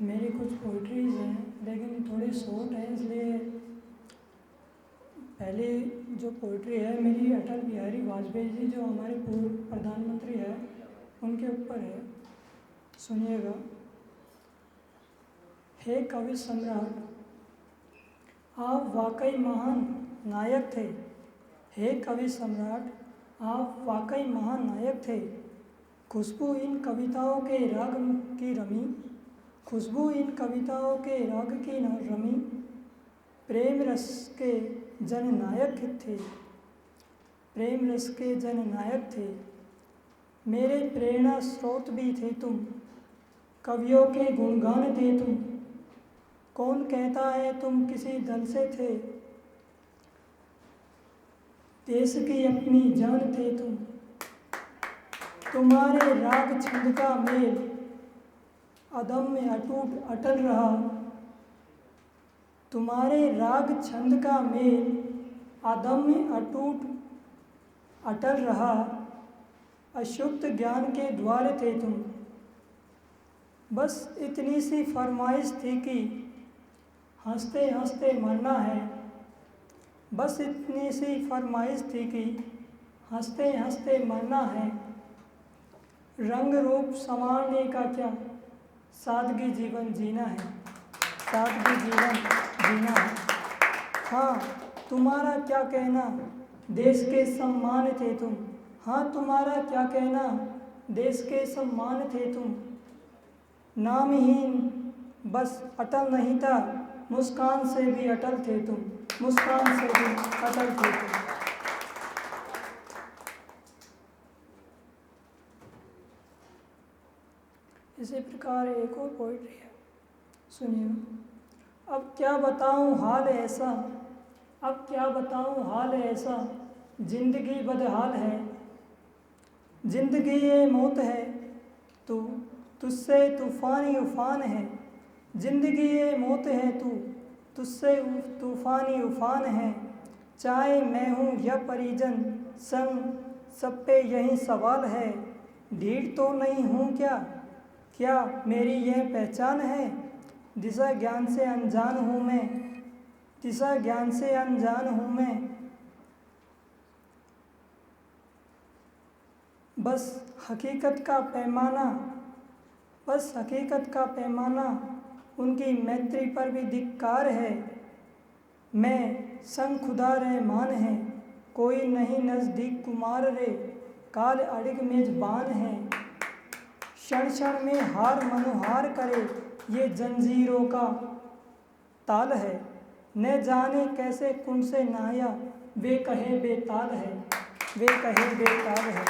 मेरी कुछ पोइट्रीज़ हैं लेकिन थोड़ी शॉर्ट है, इसलिए पहली जो पोइट्री है मेरी अटल बिहारी वाजपेयी जी जो हमारे पूर्व प्रधानमंत्री है उनके ऊपर है, सुनिएगा। हे कवि सम्राट, आप वाकई महान नायक थे। हे कवि सम्राट, आप वाकई महान नायक थे। खुशबू इन कविताओं के राग की रमी, खुशबू इन कविताओं के राग की रमी, प्रेम रस के जननायक थे, प्रेम रस के जननायक थे। मेरे प्रेरणा स्रोत भी थे तुम, कवियों के गुणगान थे तुम। कौन कहता है तुम किसी दल से थे, देश की अपनी जान थे तुम। तुम्हारे राग छंद का मेल अदम्य अटूट अटल रहा, तुम्हारे राग छंद का मेल अदम्य अटूट अटल रहा। अशुद्ध ज्ञान के द्वार थे तुम। बस इतनी सी फरमाइश थी कि हंसते हंसते मरना है, बस इतनी सी फरमाइश थी कि हंसते हंसते मरना है। रंग रूप संवारने का क्या, सादगी जीवन जीना है, सादगी जीवन जीना है। हाँ तुम्हारा क्या कहना, देश के सम्मान थे तुम। हाँ तुम्हारा क्या कहना, देश के सम्मान थे तुम। नामहीन बस अटल नहीं था, मुस्कान से भी अटल थे तुम, मुस्कान से भी अटल थे तुम। इसी प्रकार एक और पोइट्री है, सुनिए। अब क्या बताऊं हाल ऐसा, अब क्या बताऊं हाल ऐसा, जिंदगी बदहाल है। जिंदगी ये मौत है, तू तुझसे तूफानी उफान है। जिंदगी ये मौत है, तू तुझसे तूफानी उफान है। चाहे मैं हूँ या परिजन संग, सब पे यही सवाल है। ढीठ तो नहीं हूँ क्या, क्या मेरी यह पहचान है। दिशा ज्ञान से अनजान हूँ मैं, दिशा ज्ञान से अनजान हूँ मैं। बस हकीकत का पैमाना, बस हकीकत का पैमाना, उनकी मैत्री पर भी धिक्कार है। मैं संग खुदा रहमान है, कोई नहीं नज़दीक कुमार रे। काल अड़िग मेजबान है, क्षण क्षण में हार मनोहार करे। ये जंजीरों का ताल है, न जाने कैसे कुन से नाया। वे कहे बेताल है, वे कहे बेताल है।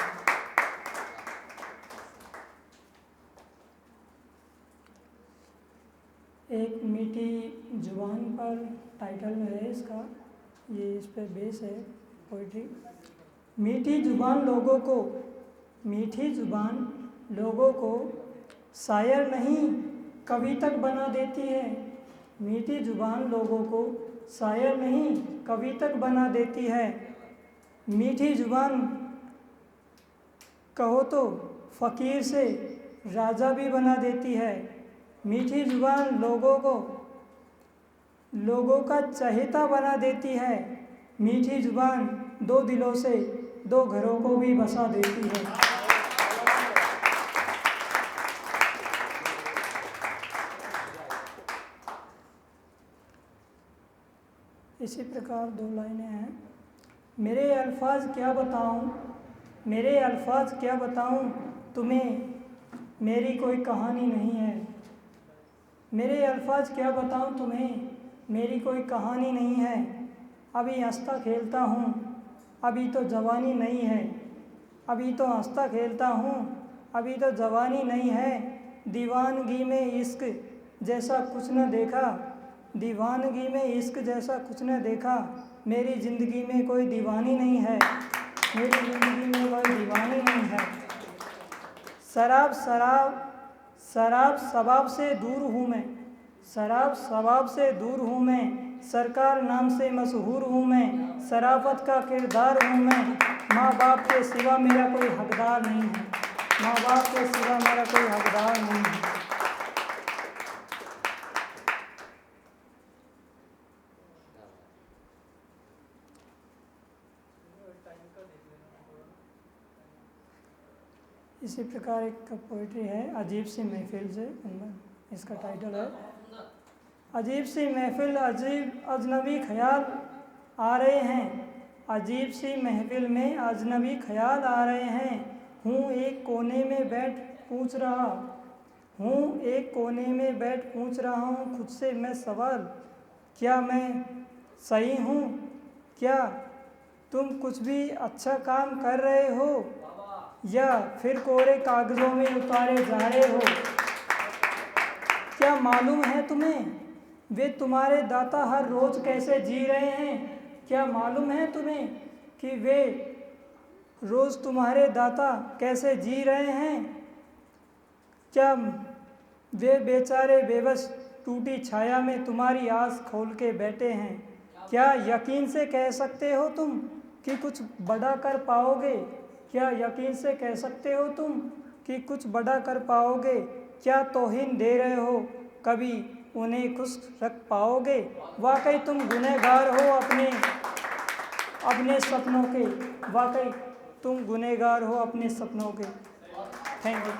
एक मीठी जुबान पर टाइटल है इसका, ये इस पर बेस है पोइट्री। मीठी जुबान लोगों को, मीठी जुबान लोगों को शायर नहीं कवितक बना देती है। मीठी जुबान लोगों को शायर नहीं कवितक बना देती है। मीठी जुबान कहो तो फ़कीर से राजा भी बना देती है। मीठी जुबान लोगों का चहेता बना देती है। मीठी जुबान दो दिलों से दो घरों को भी बसा देती है। इसी प्रकार दो लाइनें हैं। मेरे अल्फाज क्या बताऊं, मेरे अल्फाज क्या बताऊं तुम्हें, मेरी कोई कहानी नहीं है। मेरे अल्फाज क्या बताऊं तुम्हें, मेरी कोई कहानी नहीं है। अभी हंसता खेलता हूँ, अभी तो जवानी नहीं है। अभी तो हंसता खेलता हूँ, अभी तो जवानी नहीं है। दीवानगी में इश्क जैसा कुछ न देखा, दीवानगी में इश्क जैसा कुछ न देखा। मेरी ज़िंदगी में कोई दीवानी नहीं है, मेरी ज़िंदगी में कोई दीवानी नहीं है। शराब शराब शराब शबाब से दूर हूँ मैं, शराब शबाब से दूर हूँ मैं। सरकार नाम से मशहूर हूँ मैं, शराफत का किरदार हूँ मैं। माँ बाप के सिवा मेरा कोई हकदार नहीं है, माँ बाप के सिवा मेरा कोई हकदार नहीं है। इसी प्रकार एक पोइट्री है अजीब सी महफिल से, इसका टाइटल है अजीब सी महफिल, अजीब अजनबी ख्याल आ रहे हैं, अजीब सी महफिल में अजनबी ख्याल आ रहे हैं। हूँ एक कोने में बैठ पूछ रहा हूँ खुद से मैं सवाल, क्या मैं सही हूँ, क्या तुम कुछ भी अच्छा काम कर रहे हो या फिर कोरे कागज़ों में उतारे जा रहे हो। क्या मालूम है तुम्हें वे तुम्हारे दाता हर रोज़ कैसे जी रहे हैं। क्या मालूम है तुम्हें कि वे रोज़ तुम्हारे दाता कैसे जी रहे हैं। क्या वे बेचारे बेबस टूटी छाया में तुम्हारी आस खोल के बैठे हैं। क्या यकीन से कह सकते हो तुम कि कुछ बड़ा कर पाओगे। क्या यकीन से कह सकते हो तुम कि कुछ बड़ा कर पाओगे। क्या तौहीन दे रहे हो कभी उन्हें खुश रख पाओगे। वाकई तुम गुनहगार हो अपने सपनों के, वाकई तुम गुनहगार हो अपने सपनों के। Thank you.